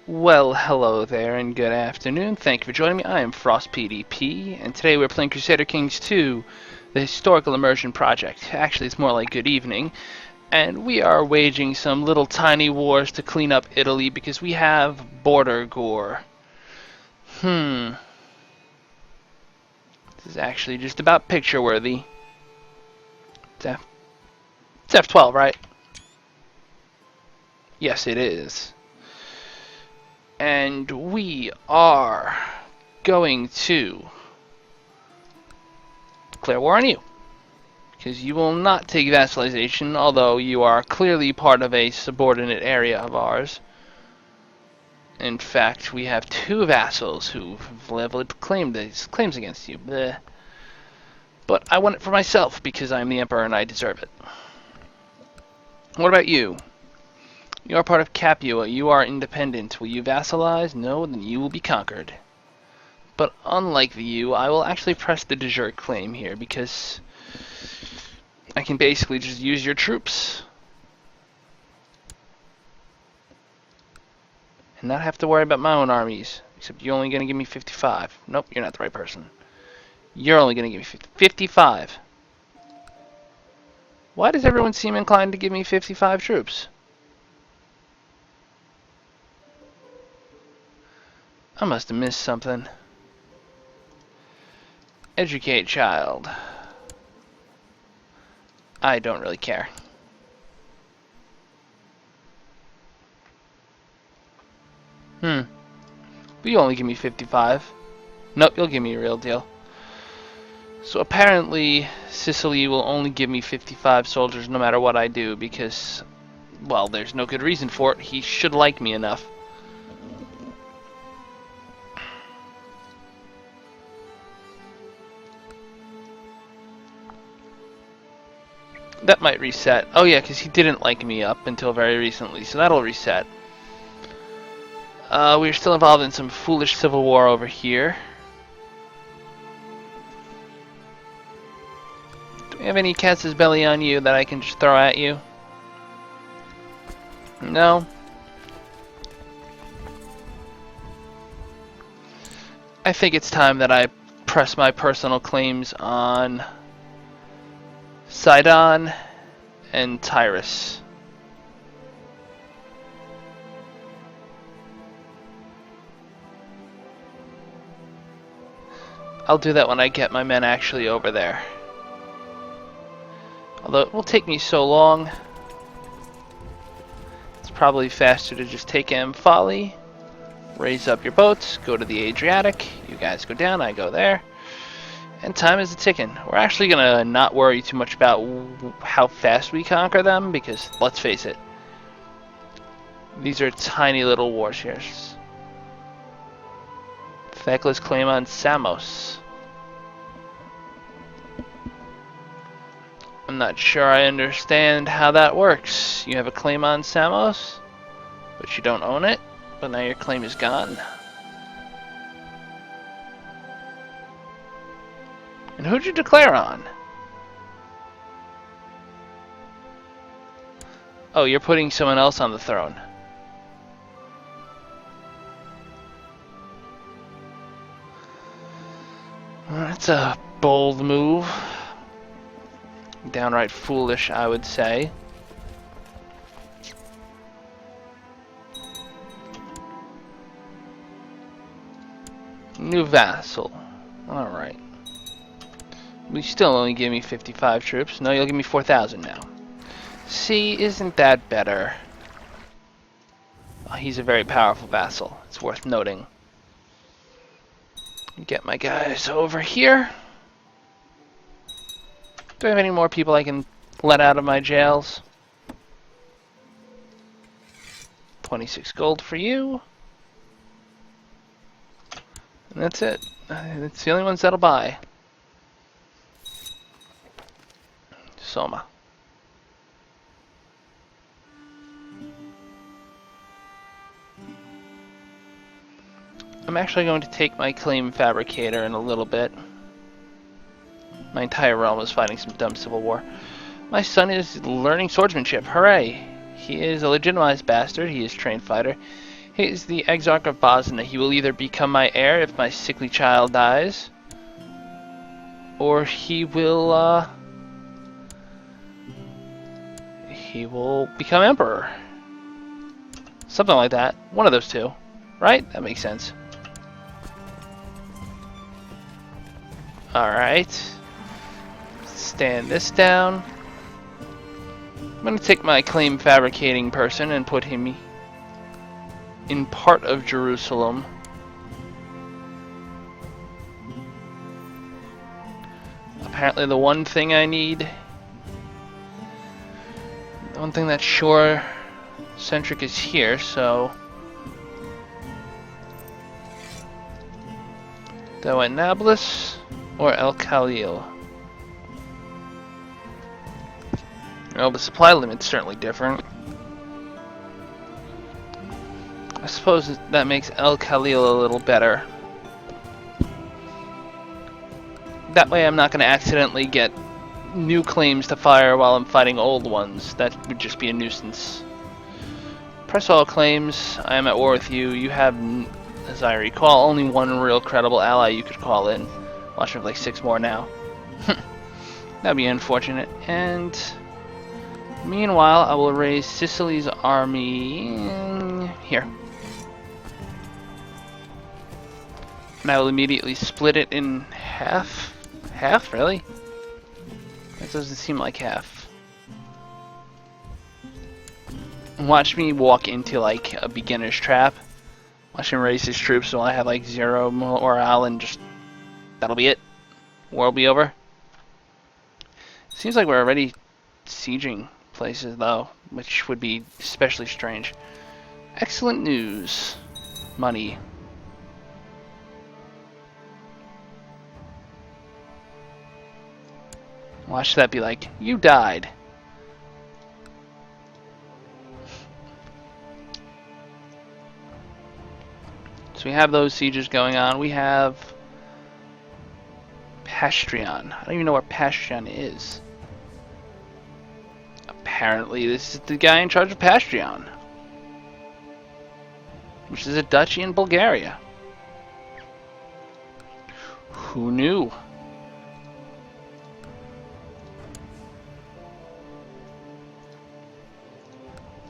Well, hello there and good afternoon. Thank you for joining me. I am Frost PDP, and today we're playing Crusader Kings 2, the Historical Immersion Project. Actually, it's more like good evening. And we are waging some little tiny wars to clean up Italy because we have border-gore. This is actually just about picture-worthy. It's F12, right? Yes, it is. And we are going to declare war on you. Because you will not take vassalization, although you are clearly part of a subordinate area of ours. In fact, we have two vassals who have leveled claims against you. Bleh. But I want it for myself because I'm the emperor and I deserve it. What about you? You are part of Capua. You are independent. Will you vassalize? No, then you will be conquered. But unlike you, I will actually press the de jure claim here because I can basically just use your troops and not have to worry about my own armies. Except you're only going to give me 55. Nope, you're not the right person. You're only going to give me 55. Why does everyone seem inclined to give me 55 troops? I must have missed something. Educate child. I don't really care. But you only give me 55. Nope, you'll give me a real deal. So apparently, Sicily will only give me 55 soldiers no matter what I do because, well, there's no good reason for it. He should like me enough. That might reset. Oh yeah, because he didn't like me up until very recently, so that'll reset. We're still involved in some foolish civil war over here. Do we have any casus belli on you that I can just throw at you? No? I think it's time that I press my personal claims on Sidon and Tyrus. I'll do that when I get my men actually over there. Although it will take me so long, it's probably faster to just take Folly, raise up your boats, go to the Adriatic, you guys go down, I go there, and time is ticking. We're actually going to not worry too much about how fast we conquer them, because, let's face it, these are tiny little warships. Thecla's claim on Samos. I'm not sure I understand how that works. You have a claim on Samos, but you don't own it, but now your claim is gone. And who'd you declare on? Oh, you're putting someone else on the throne. Well, that's a bold move. Downright foolish, I would say. New vassal. Alright. We still only give me 55 troops. No, you'll give me 4,000 now. See, isn't that better? Oh, he's a very powerful vassal. It's worth noting. Get my guys over here. Do I have any more people I can let out of my jails? 26 gold for you. And that's it. It's the only ones that'll buy. Soma. I'm actually going to take my claim fabricator in a little bit. My entire realm is fighting some dumb civil war. My son is learning swordsmanship. Hooray! He is a legitimized bastard. He is a trained fighter. He is the Exarch of Bosnia. He will either become my heir if my sickly child dies, or he will become emperor. Something like that. One of those two. Right? That makes sense. Alright. Stand this down. I'm going to take my claim fabricating person and put him in part of Jerusalem. Apparently the one thing I need, the one thing that's shore-centric is here, so... Dawa Nablus or El Khalil? Well, the supply limit's certainly different. I suppose that makes El Khalil a little better. That way I'm not going to accidentally get new claims to fire while I'm fighting old ones. That would just be a nuisance. Press all claims. I am at war with you. You have, as I recall, only one real credible ally you could call in. Well, I should have like 6 more now. That'd be unfortunate. And meanwhile, I will raise Sicily's army here. And I will immediately split it in half. Half? Really? That doesn't seem like half. Watch me walk into like a beginner's trap. Watch him raise his troops while I have like 0 morale and just... That'll be it. War will be over. Seems like we're already sieging places though, which would be especially strange. Excellent news. Money. Watch that be like, you died. So we have those sieges going on. We have Pastrion. I don't even know where Pastrion is. Apparently this is the guy in charge of Pastrion, which is a duchy in Bulgaria. Who knew?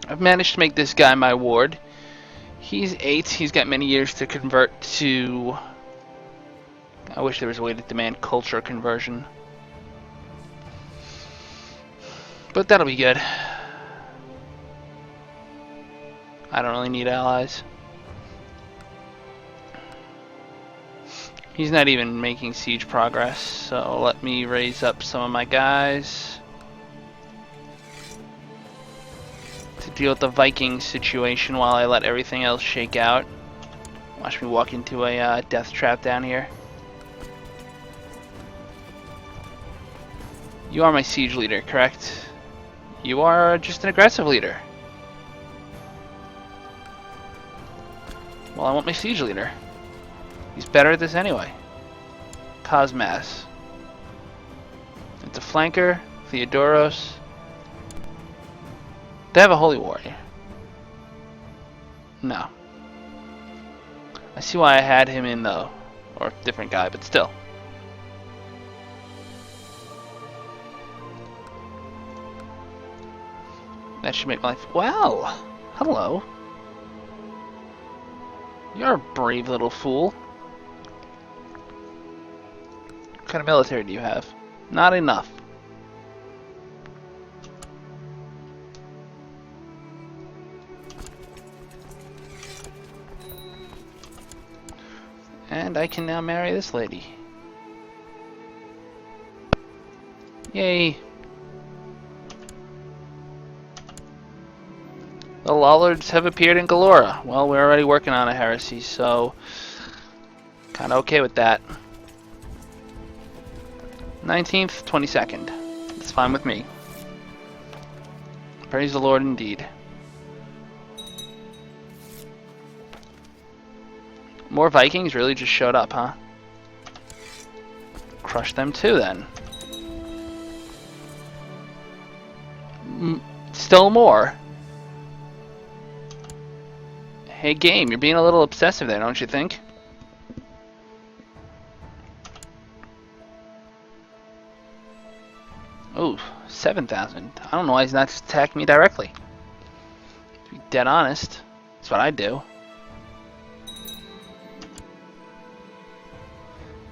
I've managed to make this guy my ward. He's 8. He's got many years to convert to... I wish there was a way to demand culture conversion. But that'll be good. I don't really need allies. He's not even making siege progress, so let me raise up some of my guys to deal with the Viking situation while I let everything else shake out. Watch me walk into a death trap down here. You are my siege leader, correct? You are just an aggressive leader. Well, I want my siege leader. He's better at this anyway. Cosmas. It's a flanker. Theodoros. They have a holy warrior. No. I see why I had him in though. Or a different guy, but still. That should make my life... Well, hello. You're a brave little fool. What kind of military do you have? Not enough. And I can now marry this lady. Yay. The Lollards have appeared in Galora. Well, we're already working on a heresy, so kind of okay with that. 19th, 22nd. That's fine with me. Praise the Lord indeed. More Vikings really just showed up, huh? Crush them too, then. Still more. Hey, game, you're being a little obsessive there, don't you think? Ooh, 7,000. I don't know why he's not just attacking me directly. To be dead honest, that's what I do.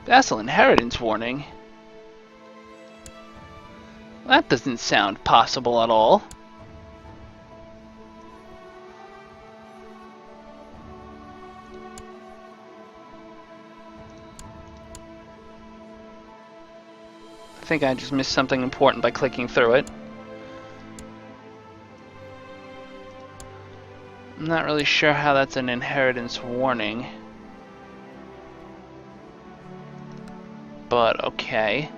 Vassal inheritance warning? That doesn't sound possible at all. I think I just missed something important by clicking through it. I'm not really sure how that's an inheritance warning. But okay.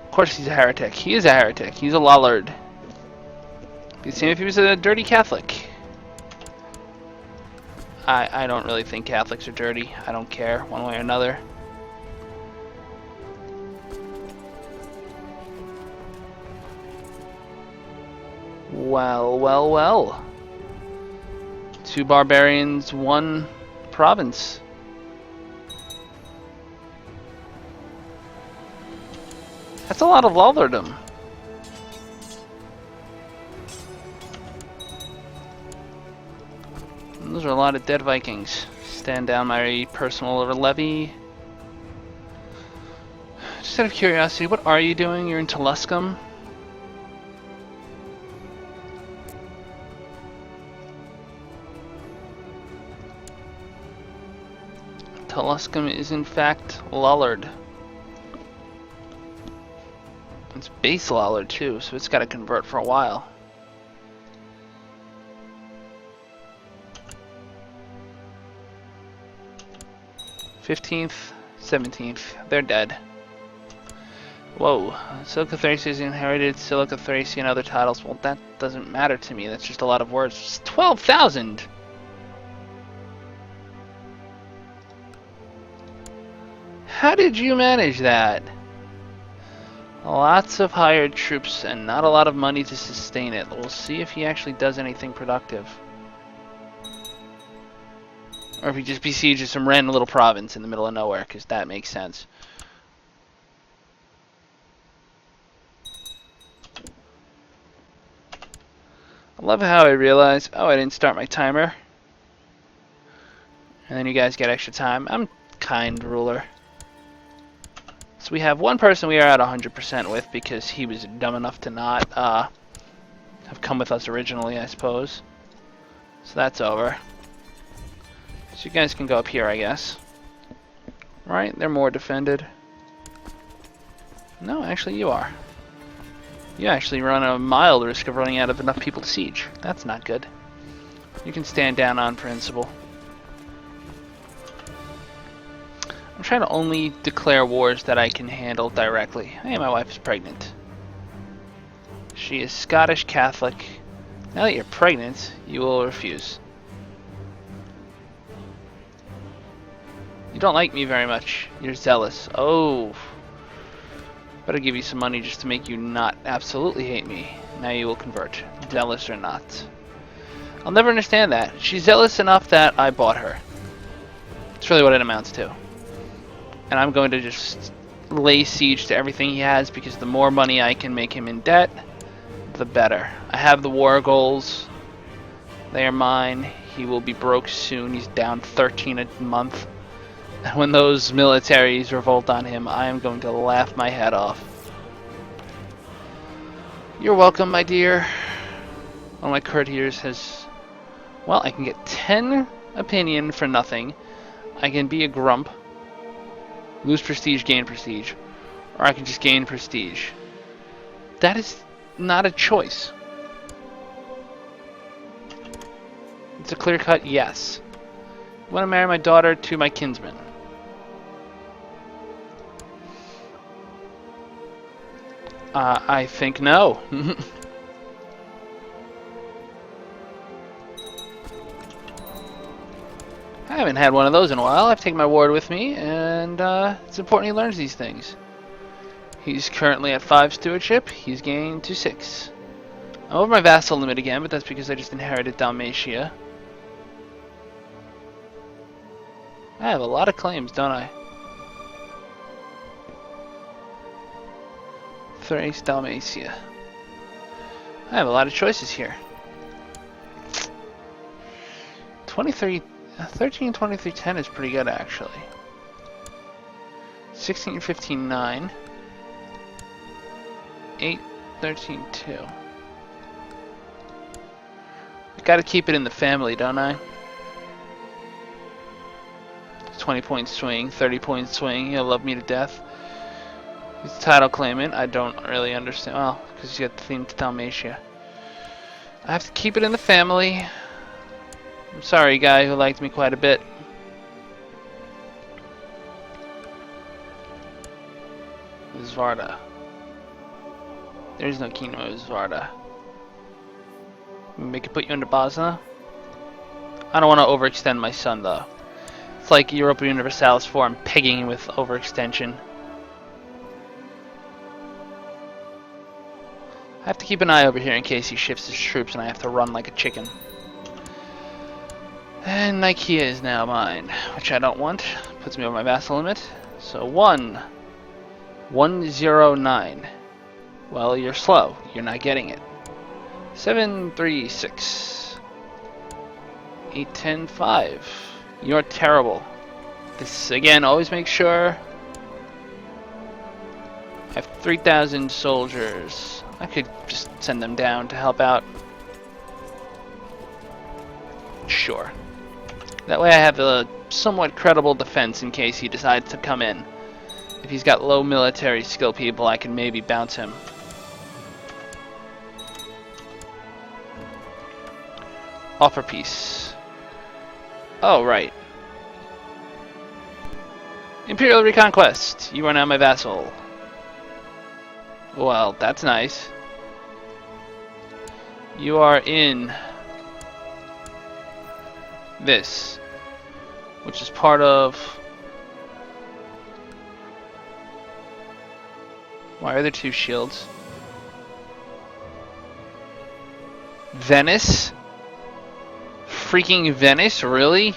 Of course he's a heretic. He is a heretic. He's a lollard. Be the same if he was a dirty Catholic. I don't really think Catholics are dirty. I don't care one way or another. Well, well, well. 2 barbarians, 1 province. That's a lot of lollardom. Those are a lot of dead Vikings. Stand down my personal levy. Just out of curiosity, what are you doing? You're in Tuluscum? Tuluscum is in fact Lollard. It's base Lollard too, so it's got to convert for a while. '15th, 17th, they're dead. Whoa, Silica Thracia inherited Silica Thracia and other titles. Well, that doesn't matter to me. That's just a lot of words. It's 12,000. How did you manage that? Lots of hired troops and not a lot of money to sustain it. We'll see if he actually does anything productive. Or if he just besieges some random little province in the middle of nowhere, because that makes sense. I love how I realize, oh, I didn't start my timer. And then you guys get extra time. I'm kind ruler. So we have one person we are at 100% with because he was dumb enough to not have come with us originally, I suppose. So that's over. So you guys can go up here, I guess. Right? They're more defended. No, actually you are. You actually run a mild risk of running out of enough people to siege. That's not good. You can stand down on principle. I'm trying to only declare wars that I can handle directly. Hey, my wife is pregnant. She is Scottish Catholic. Now that you're pregnant, you will refuse. You don't like me very much. You're zealous. Oh. Better give you some money just to make you not absolutely hate me. Now you will convert. Zealous or not. I'll never understand that. She's zealous enough that I bought her. That's really what it amounts to. And I'm going to just lay siege to everything he has because the more money I can make him in debt, the better. I have the war goals. They are mine. He will be broke soon. He's down 13 a month. And when those militaries revolt on him, I am going to laugh my head off. You're welcome, my dear. One of my courtiers has... Well, I can get 10 opinion for nothing. I can be a grump. Lose prestige, gain prestige. Or I can just gain prestige. That is not a choice. It's a clear-cut yes. I want to marry my daughter to my kinsman. I think no. I haven't had one of those in a while. I've taken my ward with me, and it's important he learns these things. He's currently at 5 stewardship. He's gained to 6. I'm over my vassal limit again, but that's because I just inherited Dalmatia. I have a lot of claims, don't I? Thrace, Dalmatia. I have a lot of choices here. 13, 23, 10 is pretty good, actually. 16, 15, 9. 8, 13, 2. Gotta keep it in the family, don't I? 20-point swing, 30-point swing. He'll love me to death. He's a title claimant. I don't really understand. Well, because he's got the theme to Dalmatia. I have to keep it in the family. I'm sorry, guy who liked me quite a bit. Svarda. There's no kingdom of Svarda. Make it put you under Bosna. I don't want to overextend my son, though. It's like Europa Universalis 4. I'm pegging with overextension. I have to keep an eye over here in case he shifts his troops and I have to run like a chicken. And Nicaea is now mine, which I don't want. Puts me over my vassal limit. So 109. Well, you're slow. You're not getting it. 7, 3, 6. 8, 10, 5. You're terrible. This, again, always make sure. I have 3,000 soldiers. I could just send them down to help out. Sure. That way I have a somewhat credible defense in case he decides to come in. If he's got low military skill people, I can maybe bounce him. Offer peace. Oh, right. Imperial reconquest. You are now my vassal. Well, that's nice. You are in this, which is part of... Why are there 2 shields? Venice? Freaking Venice? Really?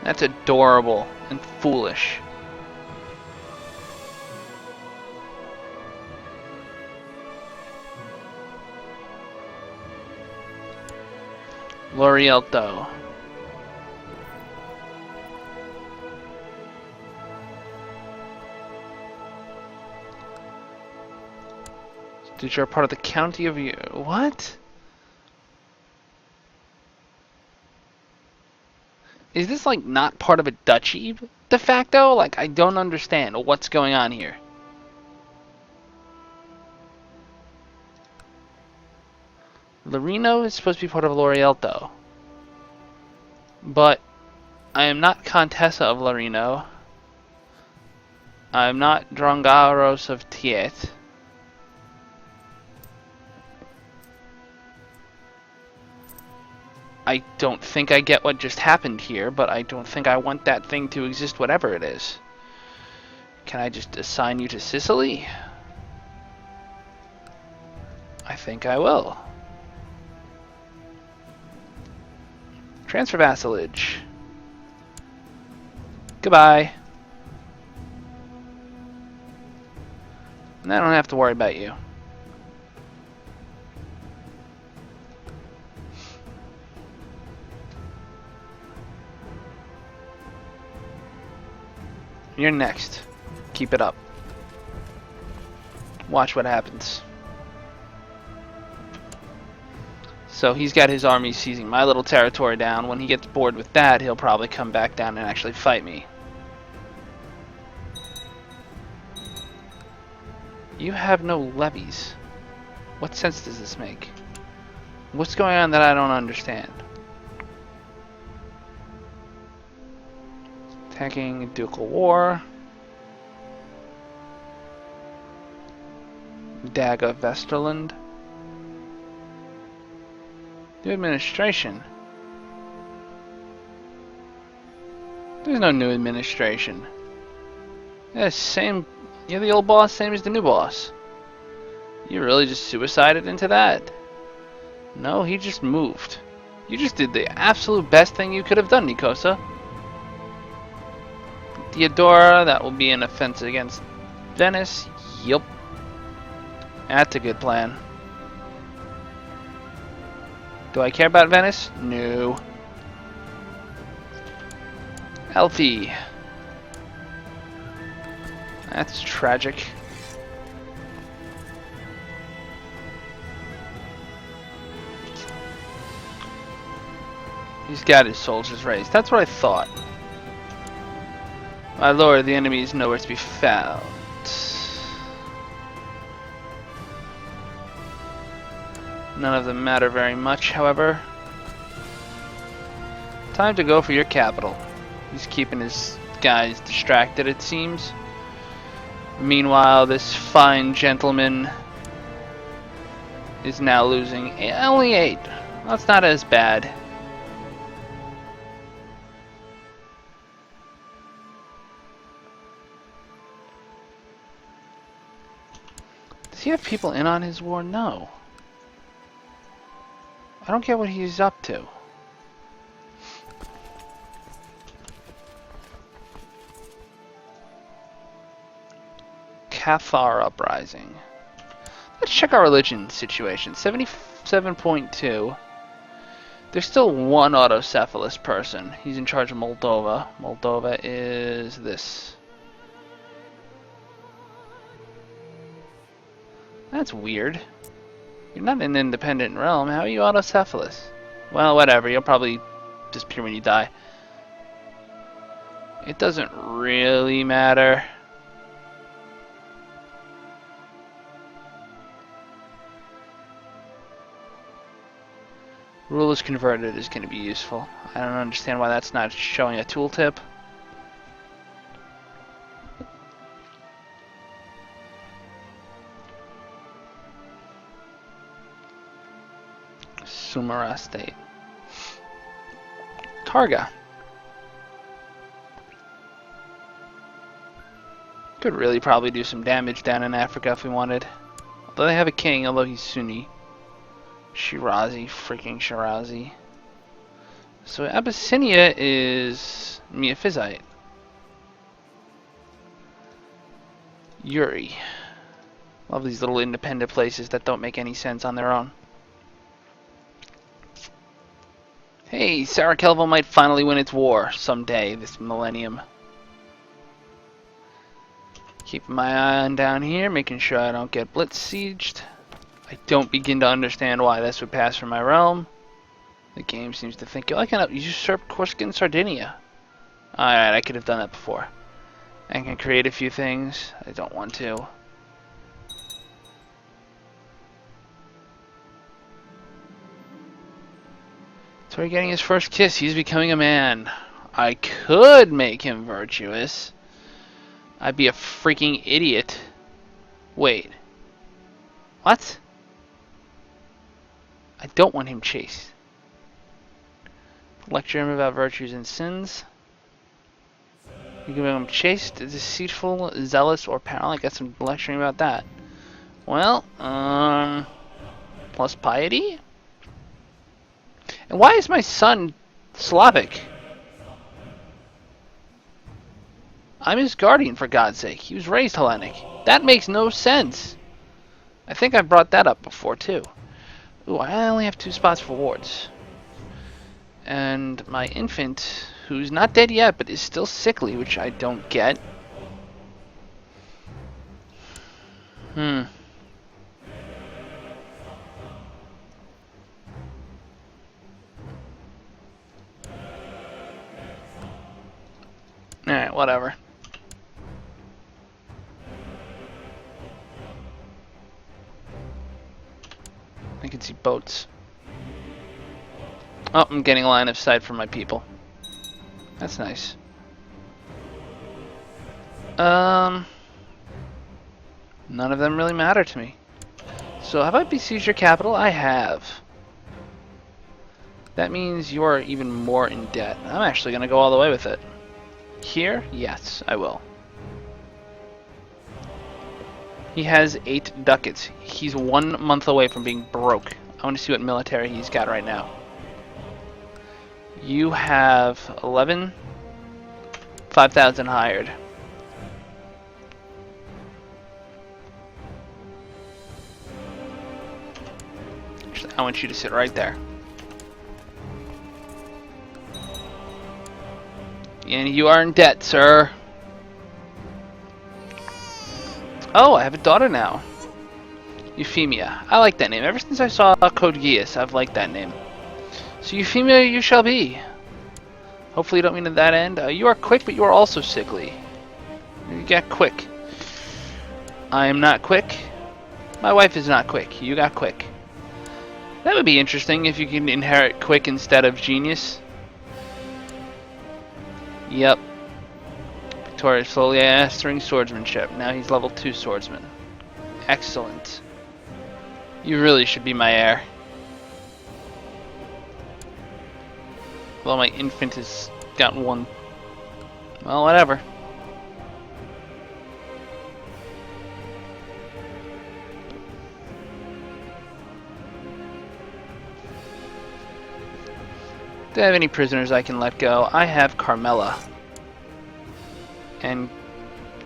That's adorable and foolish. L'Orielto. Did you are part of the county of you? What? Is this like not part of a duchy de facto? Like, I don't understand what's going on here. Lorino is supposed to be part of L'Orielto. But I am not Contessa of Lorino. I am not Drongaros of Tiet. I don't think I get what just happened here, but I don't think I want that thing to exist, whatever it is. Can I just assign you to Sicily? I think I will. Transfer vassalage. Goodbye. And I don't have to worry about you. You're next. Keep it up. Watch what happens. So he's got his army seizing my little territory down. When he gets bored with that, he'll probably come back down and actually fight me. You have no levies. What sense does this make? What's going on that I don't understand? Attacking Ducal War. Daga Vesterland. New administration. There's no new administration. Yeah, same. You're the old boss, same as the new boss. You really just suicided into that? No, he just moved. You just did the absolute best thing you could have done, Nikosa. Theodora, that will be an offense against Venice. Yup. That's a good plan. Do I care about Venice? No. Elfie. That's tragic. He's got his soldiers raised. That's what I thought. My lord, the enemy is nowhere to be found. None of them matter very much, however. Time to go for your capital. He's keeping his guys distracted, it seems. Meanwhile, this fine gentleman is now losing only 8. That's not as bad. Does he have people in on his war? No. I don't get what he's up to. Cathar uprising. Let's check our religion situation. 77.2. There's still one autocephalous person. He's in charge of Moldova. Moldova is this. That's weird. You're not an independent realm. How are you autocephalous? Well, whatever. You'll probably disappear when you die. It doesn't really matter. Rulers converted is going to be useful. I don't understand why that's not showing a tooltip. Sumara State. Targa. Could really probably do some damage down in Africa if we wanted. Although they have a king, although he's Sunni. Shirazi, freaking Shirazi. So Abyssinia is Miaphysite. Yuri. Love these little independent places that don't make any sense on their own. Hey, Sarakelvo might finally win its war someday this millennium. Keeping my eye on down here, making sure I don't get blitz sieged. I don't begin to understand why this would pass from my realm. The game seems to think, I can usurp Corsica and Sardinia. Alright, I could have done that before. I can create a few things. I don't want to. So we're getting his first kiss. He's becoming a man. I could make him virtuous. I'd be a freaking idiot. Wait. What? I don't want him chased. Lecture him about virtues and sins. You can make him chaste, deceitful, zealous, or parallel. I guess I'm lecturing about that. Well, plus piety? And why is my son Slavic? I'm his guardian, for God's sake. He was raised Hellenic. That makes no sense. I think I brought that up before, too. Ooh, I only have 2 spots for wards. And my infant, who's not dead yet, but is still sickly, which I don't get. Alright, whatever. I can see boats. Oh, I'm getting line of sight from my people. That's nice. None of them really matter to me. So have I besieged your capital? I have. That means you are even more in debt. I'm actually going to go all the way with it. Here? Yes, I will. He has 8 ducats. He's 1 month away from being broke. I want to see what military he's got right now. You have 11, 5,000 hired. Actually, I want you to sit right there. And you are in debt, sir. Oh, I have a daughter now. Euphemia. I like that name. Ever since I saw Code Geass, I've liked that name. So Euphemia you shall be. Hopefully you don't mean to that end. You are quick, but you are also sickly. You got quick. I am not quick. My wife is not quick. You got quick. That would be interesting if you can inherit quick instead of genius. Yep. Victoria slowly mastering swordsmanship. Now he's level 2 swordsman. Excellent. You really should be my heir. Well, my infant has got 1. Well, whatever. Do I have any prisoners I can let go? I have Carmela. And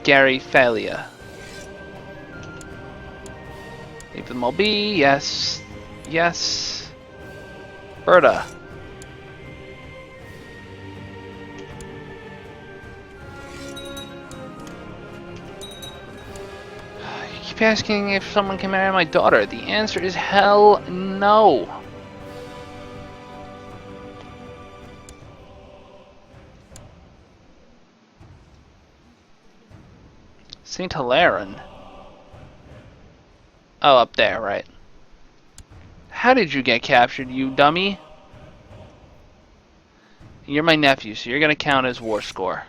Gary Falia. Leave them all be. Yes. Yes. Berta. You keep asking if someone can marry my daughter. The answer is hell no. Saint Hilarin. Oh, up there, right. How did you get captured, you dummy? You're my nephew, so you're gonna count as war score.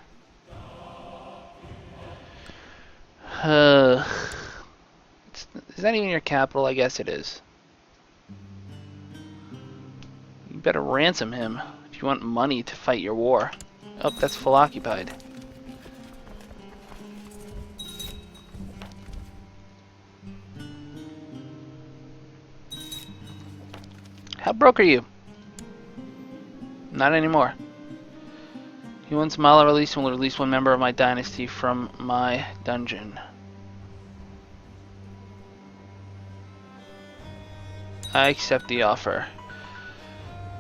Is that even your capital? I guess it is. You better ransom him if you want money to fight your war. Oh, that's full occupied. How broke are you? Not anymore. He wants Mala release and will release 1 member of my dynasty from my dungeon. I accept the offer.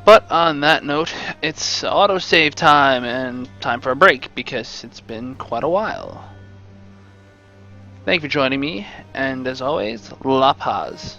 But on that note, it's autosave time and time for a break because it's been quite a while. Thank you for joining me, and as always, La Paz.